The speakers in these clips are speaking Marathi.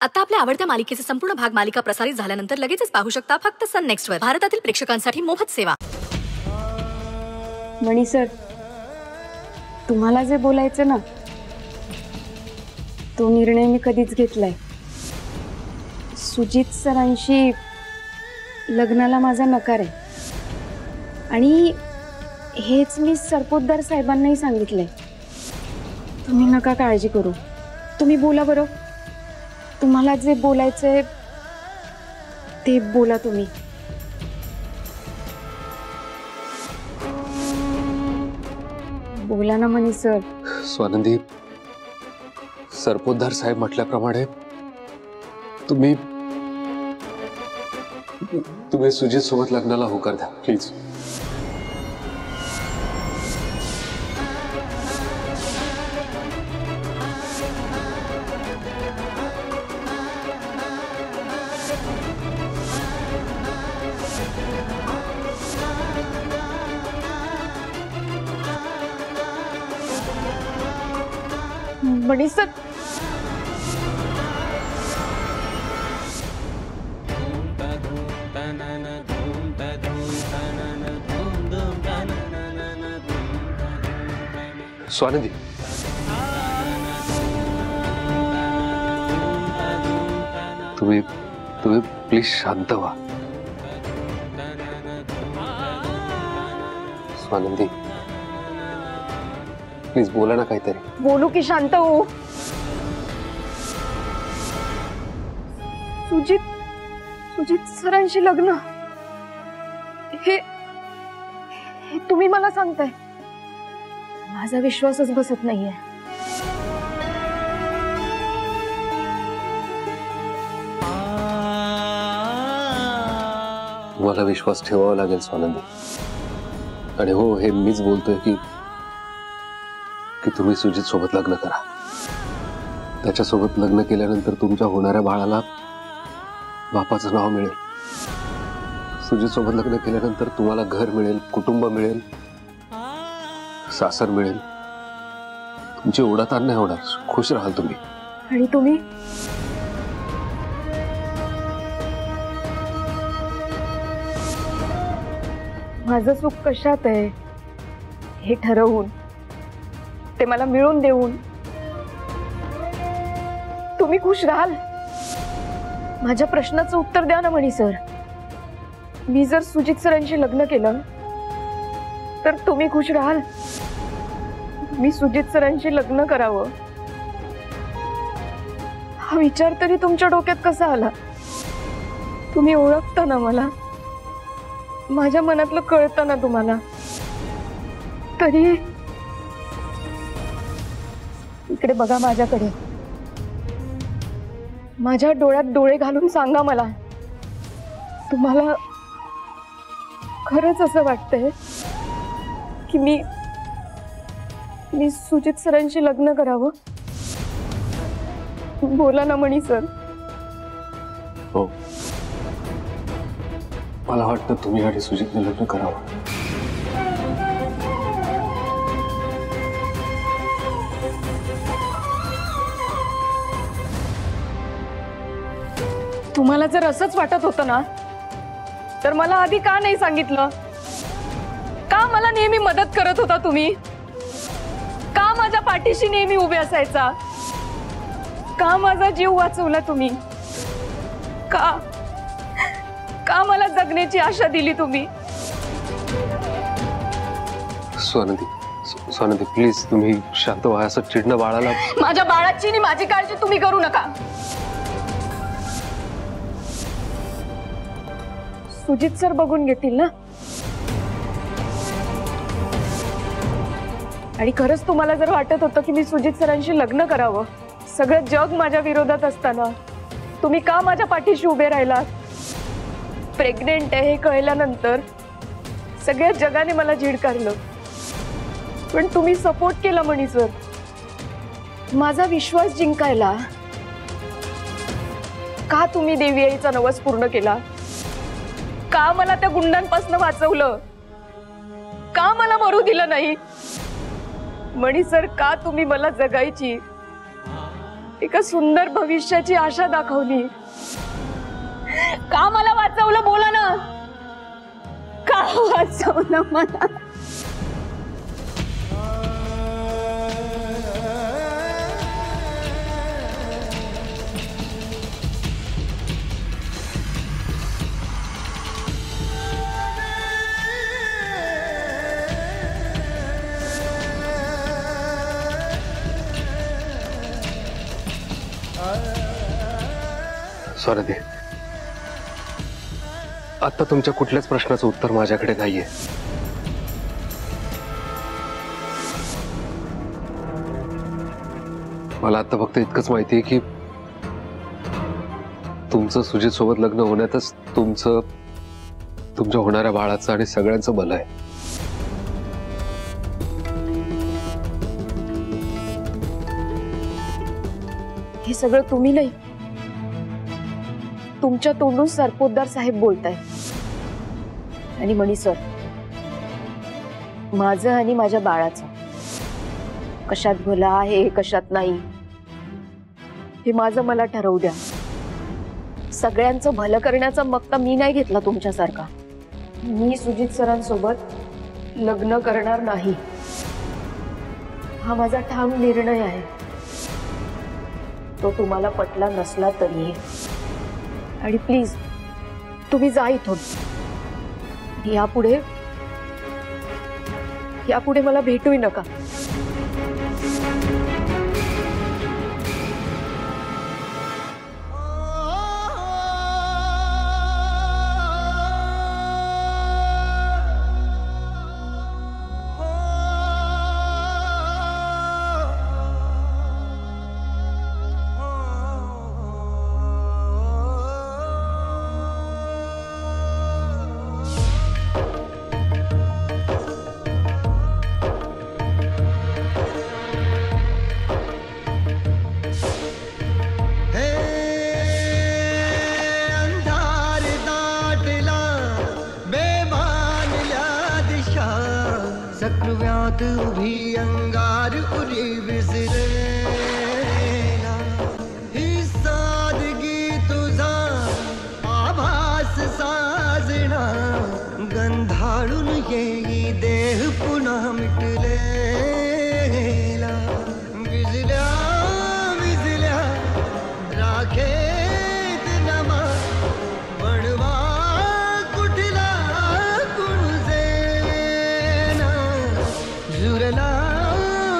आता आपल्या आवडत्या मालिकेचे संपूर्ण भाग मालिका प्रसारित झाल्यानंतर लगेचच पाहू शकता फक्त सन नेक्स्ट वर। भारतातील प्रेक्षकांसाठी मोफत सेवा। मणी सर, तुम्हाला जे बोलायचं ना तो निर्णय मी कधीच घेतलाय। सुजित सरांशी लग्नाला माझा नकार आहे आणि हेच मी सरपोतदार साहेबांनाही सांगितलंय। तुम्ही नका काळजी करू, तुम्ही बोला बरं, तुम्हाला जे बोलायचंय ते बोला तुम्ही। बोला ना मनी सर। स्वानंदी, सरपोतदार साहेब म्हटल्याप्रमाणे तुम्ही सुजित सोबत लग्नाला होकार द्या प्लीज। मनी सर, स्वानंदी, तुम्ही प्लीज शांत व्हा। स्वानंदी प्लीज बोला ना काहीतरी। बोलू की शांत हो? सुजित सरांशी लग्न हे तुम्ही मला सांगताय, माझा विश्वासच बसत नाहीये। मला विश्वास ठेवावा लागेल स्वानंदी, आणि हो हे मीच बोलतोय की तुम्ही सुजित सोबत लग्न करा। त्याच्यासोबत लग्न केल्यानंतर तुमच्या होणाऱ्या बाळाला बापाचं नाव मिळेल। सुजित सोबत लग्न केल्यानंतर तुम्हाला घर मिळेल, कुटुंब मिळेल, सासर मिळेल, तुमची ओढाताण नाही होणार, खुश राहाल तुम्ही। आणि तुम्ही? माझं सुख कशात आहे हे ठरवून, ते मला मिळून देऊन तुम्ही खुश राहाल? माझ्या प्रश्नाचं उत्तर द्या ना मणी सर। मी जर सुजित सरांशी लग्न केलं तर तुम्ही खुश राहाल? मी सुजित सरांशी लग्न करावं हा विचार तरी तुमच्या डोक्यात कसा आला? तुम्ही ओळखता ना मला, माझ्या मनातलं कळतं ना तुम्हाला, तरी इकडे बघा माझ्याकडे, माझ्या डोळ्यात डोळे घालून सांगा मला, तुम्हाला खरंच असं वाटतंय की मी सुजित सरांशी लग्न करावं? बोला ना मणी सर। हो, मला वाटतं तुम्ही आणि सुजितने लग्न करावं। तुम्हाला जर असंच वाटत होतं ना तर मला आधी का नाही सांगितलं? का मला नेहमी मदत करत होता तुम्ही? का माझ्या पाठीशी नेहमी उभे असायचा? का माझा जीव वाचवला तुम्ही? का मला जगण्याची आशा दिली तुम्ही? स्वानंदी प्लीज तुम्ही शांत व्हा। असं चिडणं बाळाला, माझ्या बाळाची आणि माझी काळजी तुम्ही करू नका। सुजित सर बघून घेतील ना? आणि खरंच तुम्हाला जर वाटत होतं की मी सुजित सरांशी लग्न करावं, सगळं जग माझ्या विरोधात असताना तुम्ही का माझ्या पाठीशी उभे राहिलात? प्रेग्नेंट आहे हे कळल्यानंतर सगळ्या जगाने मला झिडकारलं, पण तुम्ही सपोर्ट केला मणी सर। माझा विश्वास जिंकायला का तुम्ही देवी आईचा नवस पूर्ण केला? का मला त्या गुंडांपासून वाचवलं? का मला मरू दिलं नाही? मणी सर, का तुम्ही मला जगायची एका सुंदर भविष्याची आशा दाखवली. का मला वाचवलं बोला ना, का वाचवलं मला? स्वारती, आता तुमच्या कुठल्याच प्रश्नाचं उत्तर माझ्याकडे नाहीये. मला आता फक्त इतकंच माहिती आहे की तुमचं सुजित सोबत लग्न होण्यातच तुमच्या होणाऱ्या बाळाचं आणि सगळ्यांचं भलं आहे. हे सगळं तुम्ही नाही, तुमच्या तोंडून सरपोतदार साहेब बोलताय. आणि मणी सर, माझं आणि माझ्या बाळाचं कशात भलं आहे कशात नाही हे माझं मला ठरवू द्या. सगळ्यांचं भलं करण्याचा मक्ता मी नाही घेतला तुमच्यासारखा. मी सुजित सरांसोबत लग्न करणार नाही, हा माझा ठाम निर्णय आहे. तो तुम्हाला पटला नसला तरी. आणि प्लीज तुम्ही जा इथून. यापुढे मला भेटूही नका. चक्रव्यात उभी अंगार उरी विसरेना. ही सादगी तुझा आभास साजना, गंधाळून येई देह पुन्हा मिटलेला. विजल्या विजल्या राखेत नमा, बनवा कुठला कुणजेना. झुरला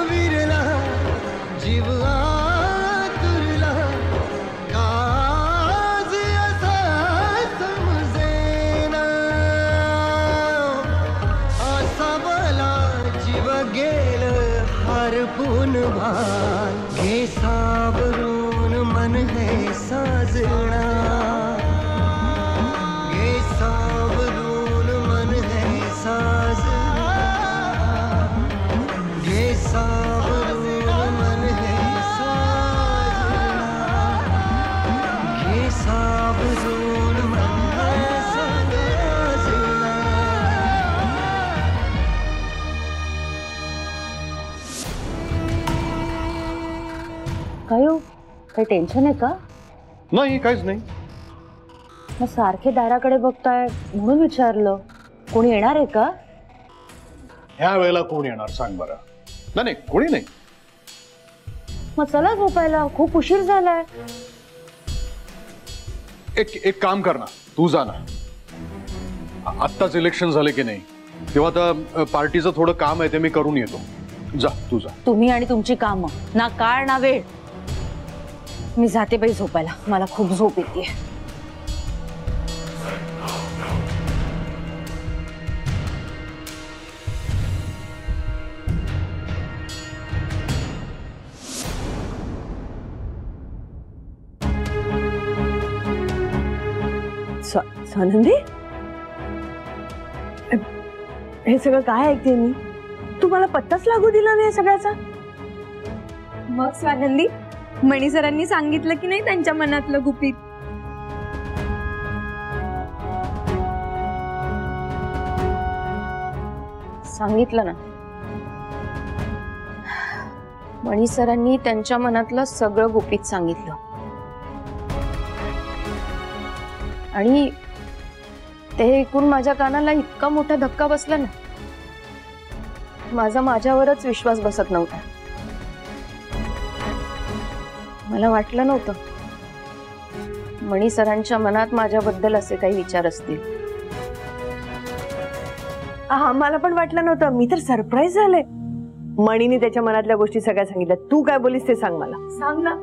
विरला जीव आतुरला, काज असा समजेना. असा मला जीव गेल हरपून भान, घे सावरून मन है साजना. घे सावरून मन है साजना. घे सावरून मन है साजना. घे सावरून मन है साजना. काय हो, काही टेन्शन आहे का? नाही, काहीच नाही. मग सारखे दाराकडे बघताय म्हणून विचारलं. कोणी येणार आहे का? ह्या वेळेला कोण येणार सांग बरं? नाही, कोणी नाही. मग चला झोपायला, खूप उशीर झालाय. एक काम कर ना, तू जा ना. आत्ताच इलेक्शन झाले की नाही, तेव्हा आता पार्टीचं थोडं काम आहे ते मी करून येतो. जा, तू जा. तुम्ही आणि तुमची कामं, ना काळ ना वेळ. मी जाते बाई झोपायला, मला खूप झोप येते. स्वानंदी, हे सगळं काय ऐकते मी? तू मला पत्ताच लागू दिला नाही सगळ्याचा. मग स्वानंदी, मणी सरांनी सांगितलं की नाही त्यांच्या मनातलं गुपित? सांगितलं ना. मणी सरांनी त्यांच्या मनातलं सगळं गुपित सांगितलं आणि ते ऐकून माझ्या कानाला इतका मोठा धक्का बसला ना, माझ्यावरच विश्वास बसत नव्हता. मला वाटलं नव्हतं मणी सरांच्या मनात माझ्याबद्दल असे काही विचार असतील. मला पण वाटलं नव्हतं. मी तर सरप्राईज झाले. मणीने त्याच्या मनातल्या गोष्टी सगळ्या सांगितल्या. तू काय बोलीस ते सांग मला. सांग ना.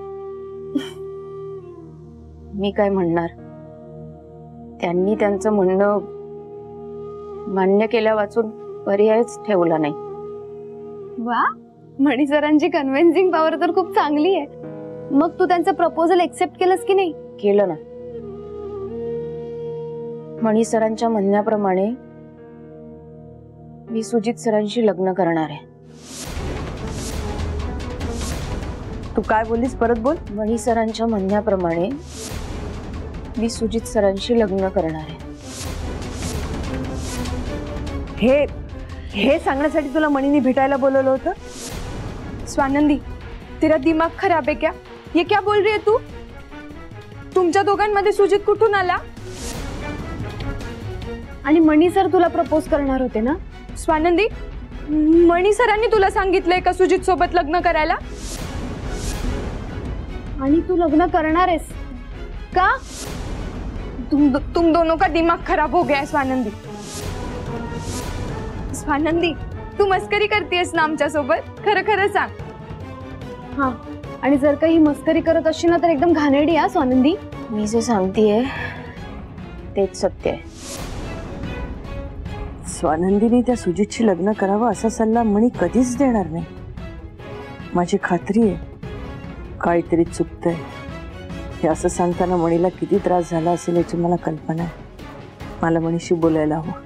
मी काय म्हणणार, त्यांनी त्यांचं म्हणणं मान्य केल्या वाचून पर्यायच ठेवला नाही. वा, मणी सरांची कन्व्हिन्सिंग पॉवर तर खूप चांगली आहे. मग तू त्यांचं प्रपोजल एक्सेप्ट केलंस की नाही? केलं ना. मणी सरांच्या म्हणण्याप्रमाणे मी सुजित सरांशी लग्न करणार आहे. तू काय बोलीस परत बोल. मणी सरांच्या म्हणण्याप्रमाणे मी सुजित सरांशी लग्न करणार आहे. हे सांगण्यासाठी तुला मणीने भेटायला बोलवलं होतं? स्वानंदी, तेरा दिमाग खराब है क्या? ये क्या बोल रही है तू? तुमच्या दोघांमध्ये सुजित कुठून आला? आणि मणी सर तुला प्रपोज करणार होते ना? स्वानंदी, मणी सरांनी तुला सांगितलंय का सुजित सोबत लग्न करायला? आणि तू लग्न करणार आहेस का? तुम दोनों का दिमाग खराब हो गया है स्वानंदी. स्वानंदी, तू मस्करी करतेस ना आमच्या सोबत? खरं खरं सांग. हा, आणि जर काही मस्करी करत असशील ना तर एकदम घाणेरडी आहे स्वानंदी. मी जे सांगतेय तेच सत्य आहे. स्वानंदीने त्या सुजितशी लग्न करावं असा सल्ला मणी कधीच देणार नाही. माझी खात्री आहे काहीतरी चुकतंय. हे असं सांगताना मणीला किती त्रास झाला असेल याची मला कल्पना आहे. मला मणीशी बोलायला हवं.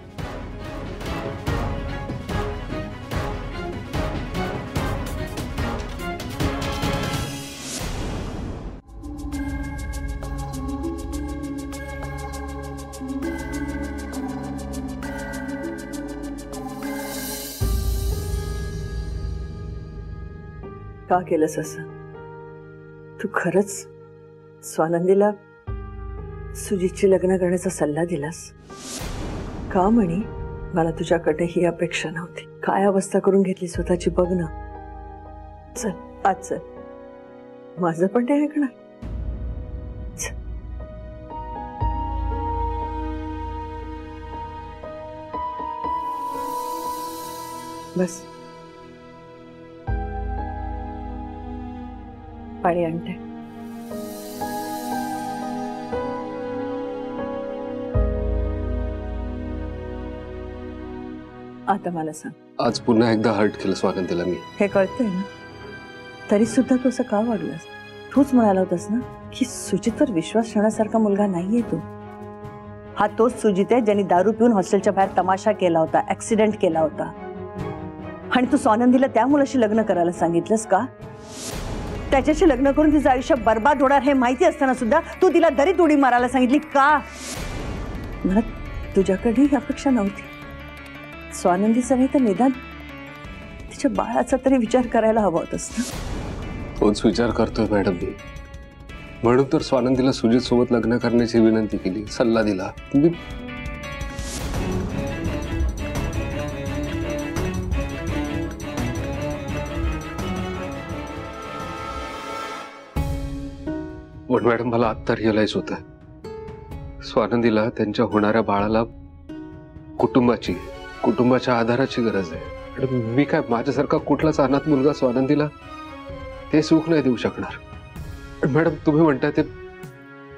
का केलंस असं? तू खरंच स्वानंदीला सुजितची लग्न करण्याचा सल्ला दिलास का? म्हणी, मला तुझ्याकडे ही अपेक्षा नव्हती. काय अवस्था करून घेतली स्वतःची बघ ना. चल आज चल, माझं पण ते ऐकणार. बस पाणी आणते. आता मला सांग, आज पुन्हा एकदा हर्ट केलं स्वानंदीला मी. हे कळतंय ना? तरी सुद्धा तू असं का वागलास? तूच म्हणाला होतास ना की सुजितवर विश्वास ठेवण्यासारखा मुलगा नाहीये तो. हा तोच सुजित आहे ज्यांनी दारू पिऊन हॉस्टेलच्या बाहेर तमाशा केला होता, ऍक्सिडेंट केला होता. आणि तू स्वानंदीला त्या मुलाशी लग्न करायला सांगितलंस का? त्याच्याशी लग्न करून तिचं आयुष्य बर्बाद होणार हे माहिती असताना सुद्धा तू तिला दरीत उडी मारायला सांगितली का? मला तुझ्याकडे ही अपेक्षा नव्हती. स्वानंदीचा नाही तर निदान तिच्या बाळाचा तरी विचार करायला हवा होतास ना. तोच विचार करतोय मॅडम मी. म्हणून तर स्वानंदीला सुजित सोबत लग्न करण्याची विनंती केली, सल्ला दिला. पण मॅडम मला आत्ता रिअलाइज होत आहे स्वानंदीला त्यांच्या होणाऱ्या बाळाला कुटुंबाच्या आधाराची गरज आहे. मी काय माझ्यासारखा कुठलाच अनाथ मुलगा स्वानंदीला ते सुख नाही देऊ शकणार. मॅडम तुम्ही म्हणताय ते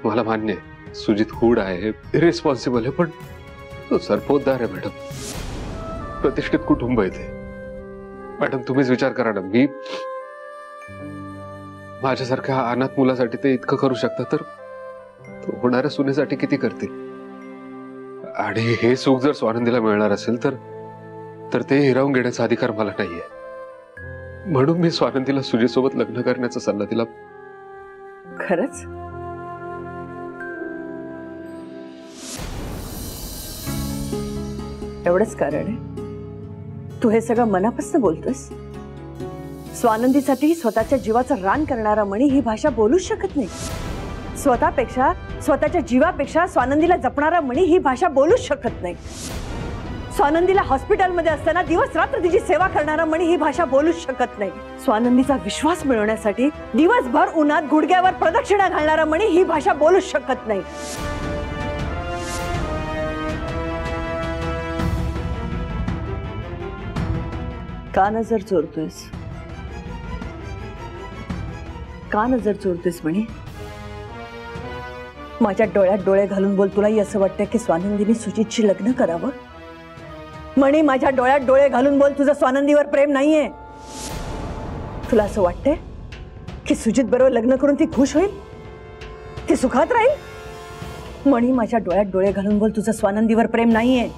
मला मान्य आहे. सुजित हुड आहे, इरेस्पॉन्सिबल आहे, पण तो सरपोतदार आहे मॅडम. प्रतिष्ठित कुटुंब आहे ते. मॅडम तुम्हीच विचार करा ना, मी माझ्यासारख्या अनाथ मुलासाठी ते इतकं करू शकता तर होणाऱ्या सुनेसाठी किती करतील. आणि हे सुख जर स्वानंदीला मिळणार असेल तर ते हिरावून घेण्याचा अधिकार मला नाहीये. म्हणून मी स्वानंदीला सुजित सोबत लग्न करण्याचा सल्ला दिला. खरंच एवढंच कारण आहे? तू हे सगळं मनापासून बोलतोस? स्वानंदीसाठी स्वतःच्या जीवाचं रान करणारा मणी ही भाषा बोलूच शकत नाही. स्वतःपेक्षा, स्वतःच्या जीवापेक्षा स्वानंदीला जपणारा मणी ही भाषा बोलूच शकत नाही. स्वानंदीला हॉस्पिटलमध्ये असताना दिवस रात्र तिची सेवा करणारा मणी ही भाषा बोलूच शकत नाही. स्वानंदीचा विश्वास मिळवण्यासाठी दिवसभर उन्हात गुडघ्यावर प्रदक्षिणा घालणारा मणी ही भाषा बोलूच शकत नाही. का नजर चोरतोयस? का नजर चोरतोयस म्हणे? माझ्या डोळ्यात डोळे घालून बोल. तुलाही असं वाटतं की स्वानंदीने सुजितशी लग्न करावं? म्हणे माझ्या डोळ्यात डोळे घालून बोल, तुझं स्वानंदीवर प्रेम नाहीये. तुला असं वाटतंय की सुजित बरोबर लग्न करून ती खुश होईल, ती सुखात राहील? म्हणे माझ्या डोळ्यात डोळे घालून बोल, तुझं स्वानंदीवर प्रेम नाहीये.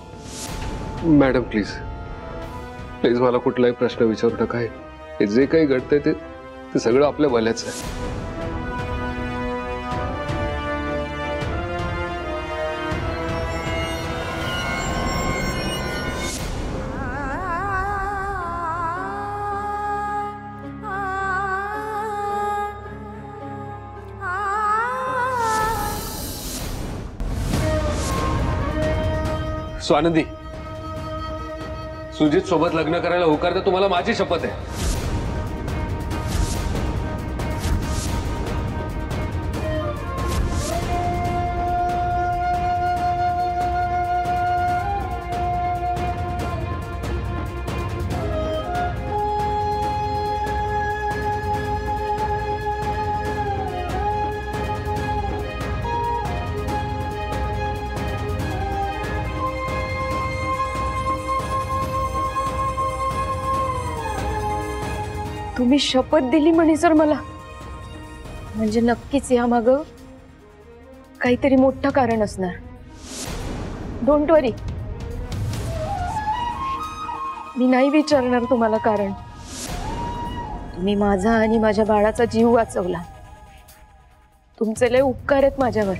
मॅडम प्लीज प्लीज मला कुठलाही प्रश्न विचारू नका. हे जे काही घडतंय ते सगळं आपल्या भल्याचं आहे. स्वानंदी, सुजित सोबत लग्न करायला होकार तर तुम्हाला माझी शपथ आहे. तुम्ही शपथ दिली म्हणे सर मला, म्हणजे नक्कीच यामागं काहीतरी मोठं कारण असणार. डोंट वरी, मी नाही विचारणार तुम्हाला कारण. तुम्ही माझा आणि माझ्या बाळाचा जीव वाचवला. तुमचे लय उपकार आहेत माझ्यावर.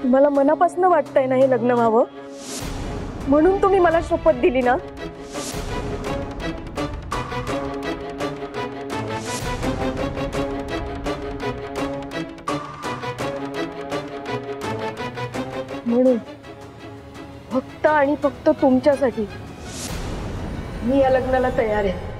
तुम्हाला मनापासून वाटतंय ना हे लग्न व्हावं, म्हणून तुम्ही मला शपथ दिली ना. म्हणून फक्त आणि फक्त तुमच्यासाठी मी या लग्नाला तयार आहे.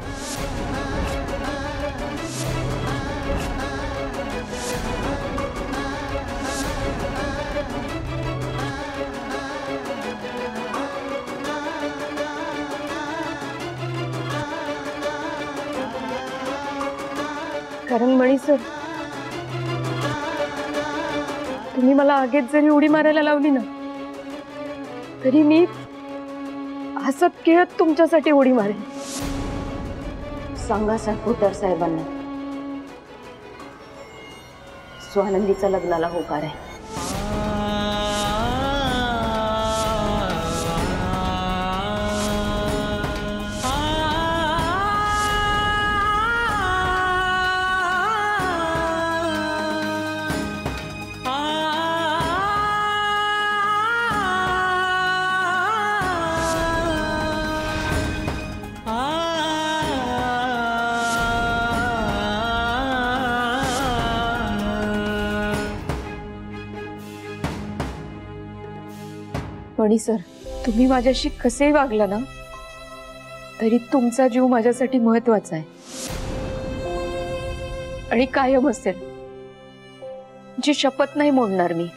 कारण मणी सर, तुम्ही मला आगीत जरी उडी मारायला लावली ना, तरी मी हसत खेळत तुमच्यासाठी उडी मारेन. सांगा सरपोतर साहेबांना स्वानंदीचा लग्नाला होकार आहे. मणी सर, तुम्ही माझ्याशी कसेही वागला ना, तरी तुमचा जीव माझ्यासाठी महत्वाचा आहे आणि कायम असेल. जी शपथ नाही मोडणार मी.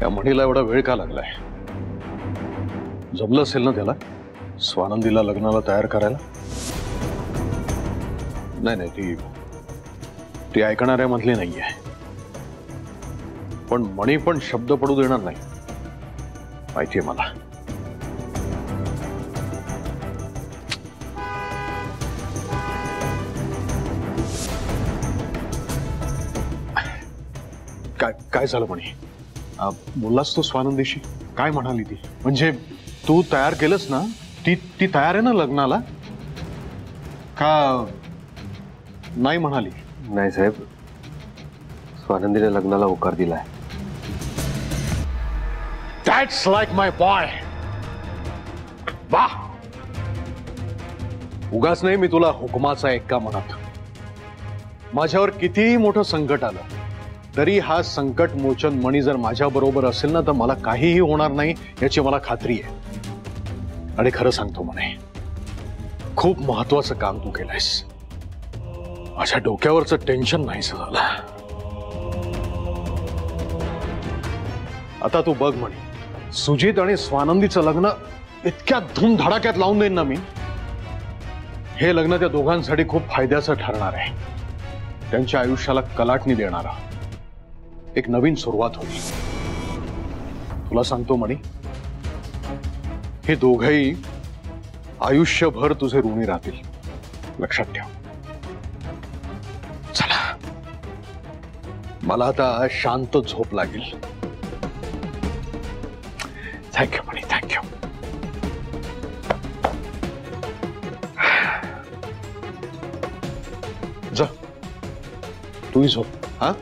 या म्हणीला एवढा वेळ का लागलाय? जमलं असेल ना त्याला स्वानंदीला लग्नाला तयार करायला? नाही नाही, ती ऐकणाऱ्यामधली नाहीये. पण मणी पण शब्द पडू देणार नाही, माहितीये मला. काय काय झालं म्हणे? बोललास तू स्वानंदीशी? काय म्हणाली ती? म्हणजे तू तयार केलंस ना? ती ती तयार आहे ना लग्नाला? का नाही म्हणाली? नाही साहेब, स्वानंदीने लग्नाला होकार दिलाय. That's like my boy. वाह! उगाच नाही मी तुला हुकमाचा एक्का म्हणत. माझ्यावर कितीही मोठं संकट आलं तरी हा संकट मोचन मणी जर माझ्या बरोबर असेल ना तर मला काहीही होणार नाही याची मला खात्री आहे. आणि खरं सांगतो म्हणे, खूप महत्वाचं काम तू केलंयस. माझ्या डोक्यावरचं टेन्शन नाहीसं झालं. आता तू बघ म्हणे, सुजित आणि स्वानंदीचं लग्न इतक्या धूमधडाक्यात लावून देईन ना मी. हे लग्न त्या दोघांसाठी खूप फायद्याचं ठरणार आहे. त्यांच्या आयुष्याला कलाटणी देणारा एक नवीन सुरुवात होईल. तुला सांगतो म्हणे, हे दोघंही आयुष्यभर तुझे ऋणी राहतील. लक्षात ठेव. चला, मला आता शांत झोप लागेल. थँक्यू म्हणे, थँक्यू. जा, तूही झोप. हा.